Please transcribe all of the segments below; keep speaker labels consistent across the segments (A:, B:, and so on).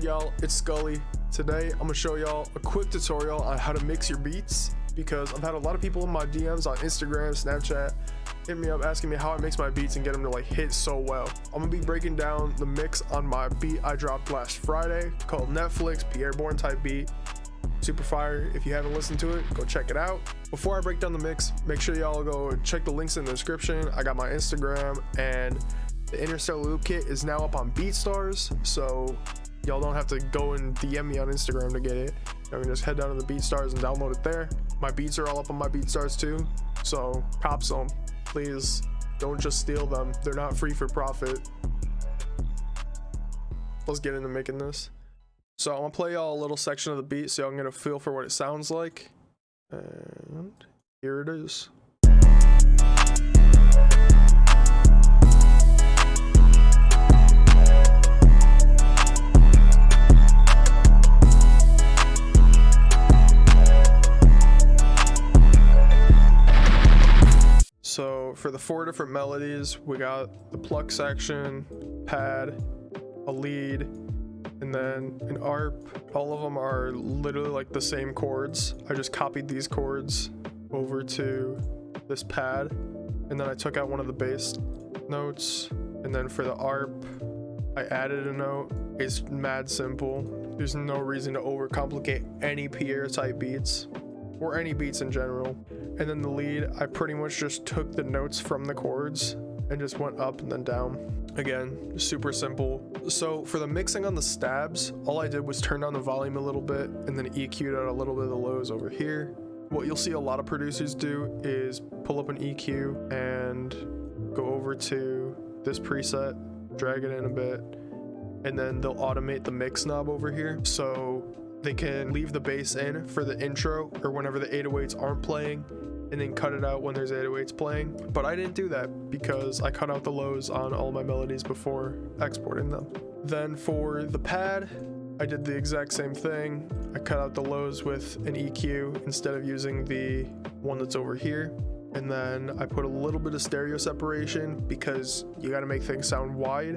A: y'all? It's Scully. Today I'm gonna show y'all a quick tutorial on how to mix your beats, because I've had a lot of people in my DMs on Instagram, Snapchat hit me up asking me how I mix my beats and get them to like hit so well. I'm gonna be breaking down the mix on my beat I dropped last Friday called Netflix, Pierre Bourne type beat. Super fire. If you haven't listened to it, go check it out. Before I break down the mix, make sure y'all go check the links in the description. I got my Instagram, and the Interstellar Loop Kit is now up on BeatStars, so y'all don't have to go and DM me on Instagram to get it. You can just head down to the BeatStars and download it there. My beats are all up on my BeatStars too, so cops them. Please don't just steal them. They're not free for profit. Let's get into making this. So I'm gonna play y'all a little section of the beat so y'all can get a feel for what it sounds like. And here it is. So for the 4 different melodies, we got the pluck section, pad, a lead, and then an ARP. All of them are literally like the same chords. I just copied these chords over to this pad, and then I took out one of the bass notes. And then for the ARP, I added a note. It's mad simple. There's no reason to overcomplicate any Pierre type beats, or any beats in general. And then the lead, I pretty much just took the notes from the chords and just went up and then down. Again, super simple. So for the mixing on the stabs, all I did was turn down the volume a little bit and then EQ'd out a little bit of the lows over here. What you'll see a lot of producers do is pull up an EQ and go over to this preset, drag it in a bit, and then they'll automate the mix knob over here. So they can leave the bass in for the intro or whenever the 808s aren't playing, and then cut it out when there's 808s playing. But I didn't do that because I cut out the lows on all my melodies before exporting them. Then for the pad, I did the exact same thing. I cut out the lows with an EQ instead of using the one that's over here. And then I put a little bit of stereo separation because you got to make things sound wide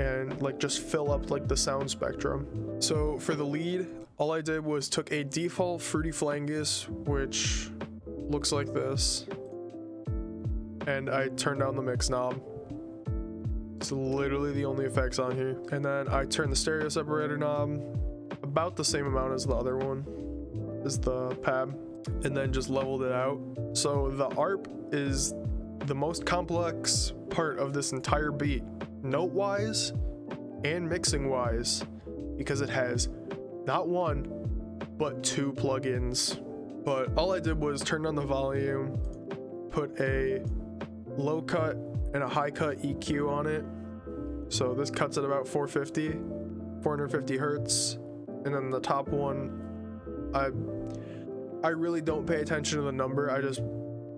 A: and like just fill up like the sound spectrum. So for the lead, all I did was took a default Fruity Flangus, which looks like this, and I turned down the mix knob. It's literally the only effects on here. And then I turned the stereo separator knob about the same amount as the other one, as the pad, and then just leveled it out. So the ARP is the most complex part of this entire beat, note wise and mixing wise, because it has not one but 2 plugins. But all I did was turn down the volume, put a low cut and a high cut EQ on it. So this cuts at about 450 hertz. And then the top one, I really don't pay attention to the number. I just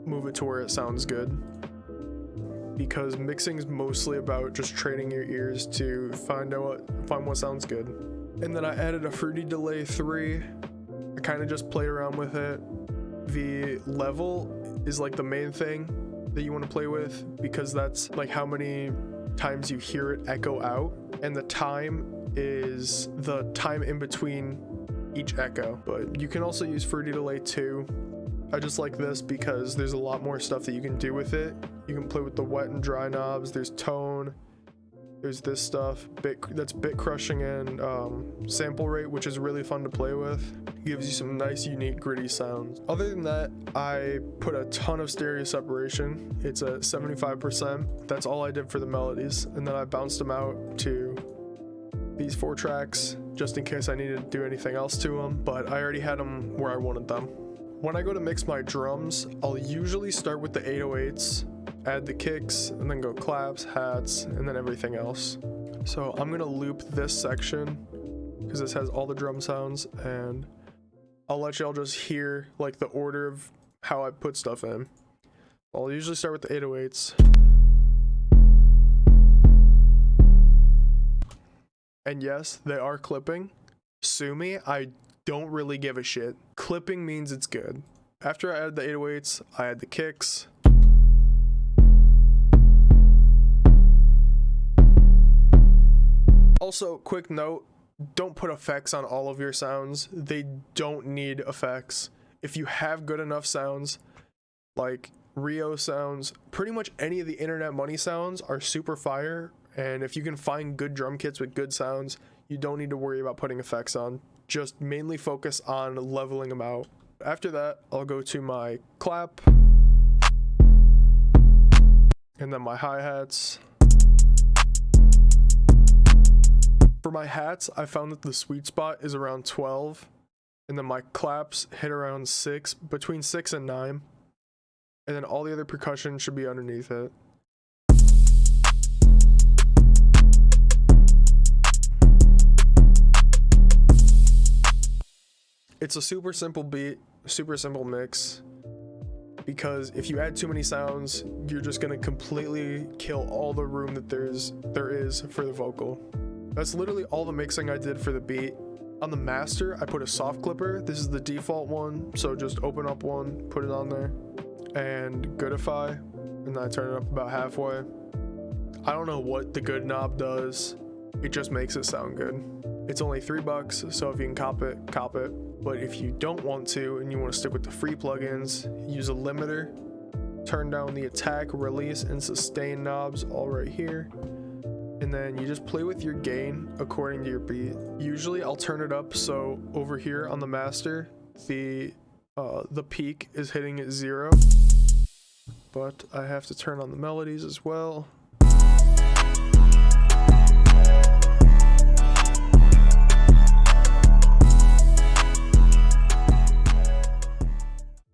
A: move it to where it sounds good, because mixing is mostly about just training your ears to find what sounds good. And then I added a Fruity Delay 3. I kind of just played around with it. The level is like the main thing that you want to play with, because that's like how many times you hear it echo out, and the time is the time in between each echo. But you can also use Fruity Delay 2. I just like this because there's a lot more stuff that you can do with it. You can play with the wet and dry knobs. There's tone. There's this stuff, that's bit crushing and sample rate, which is really fun to play with. It gives you some nice, unique, gritty sounds. Other than that, I put a ton of stereo separation. It's at 75%. That's all I did for the melodies. And then I bounced them out to these 4 tracks, just in case I needed to do anything else to them. But I already had them where I wanted them. When I go to mix my drums, I'll usually start with the 808s, add the kicks, and then go claps, hats, and then everything else. So I'm gonna loop this section because this has all the drum sounds, and I'll let y'all just hear like the order of how I put stuff in. I'll usually start with the 808s. And yes, they are clipping. Sue me, I don't really give a shit. Clipping means it's good. After I added the 808s, I add the kicks. Also, quick note, don't put effects on all of your sounds. They don't need effects. If you have good enough sounds, like Rio sounds, pretty much any of the internet money sounds are super fire. And if you can find good drum kits with good sounds, you don't need to worry about putting effects on. Just mainly focus on leveling them out. After that, I'll go to my clap, and then my hi-hats. For my hats, I found that the sweet spot is around 12, and then my claps hit around 6, between 6 and 9, and then all the other percussion should be underneath it. It's a super simple beat, super simple mix, because if you add too many sounds, you're just gonna completely kill all the room that there is for the vocal. That's literally all the mixing I did for the beat. On the master, I put a soft clipper. This is the default one, so just open up one, put it on there, and goodify, and then I turn it up about halfway. I don't know what the good knob does. It just makes it sound good. It's only $3, so if you can cop it, cop it. But if you don't want to and you want to stick with the free plugins, use a limiter, turn down the attack, release, and sustain knobs all right here. And then you just play with your gain according to your beat. Usually I'll turn it up so over here on the master, the peak is hitting at 0. But I have to turn on the melodies as well.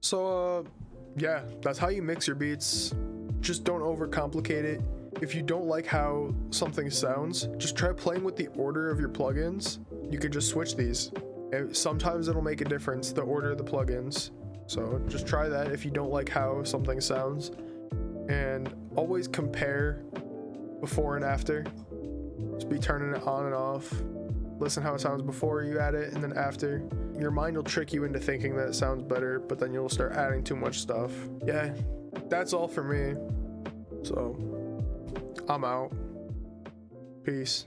A: So yeah, that's how you mix your beats. Just don't overcomplicate it. If you don't like how something sounds, just try playing with the order of your plugins. You could just switch these. Sometimes it'll make a difference, the order of the plugins. So just try that if you don't like how something sounds. And always compare before and after. Just be turning it on and off. Listen how it sounds before you add it and then after. Your mind will trick you into thinking that it sounds better, but then you'll start adding too much stuff. Yeah, that's all for me. So, I'm out. Peace.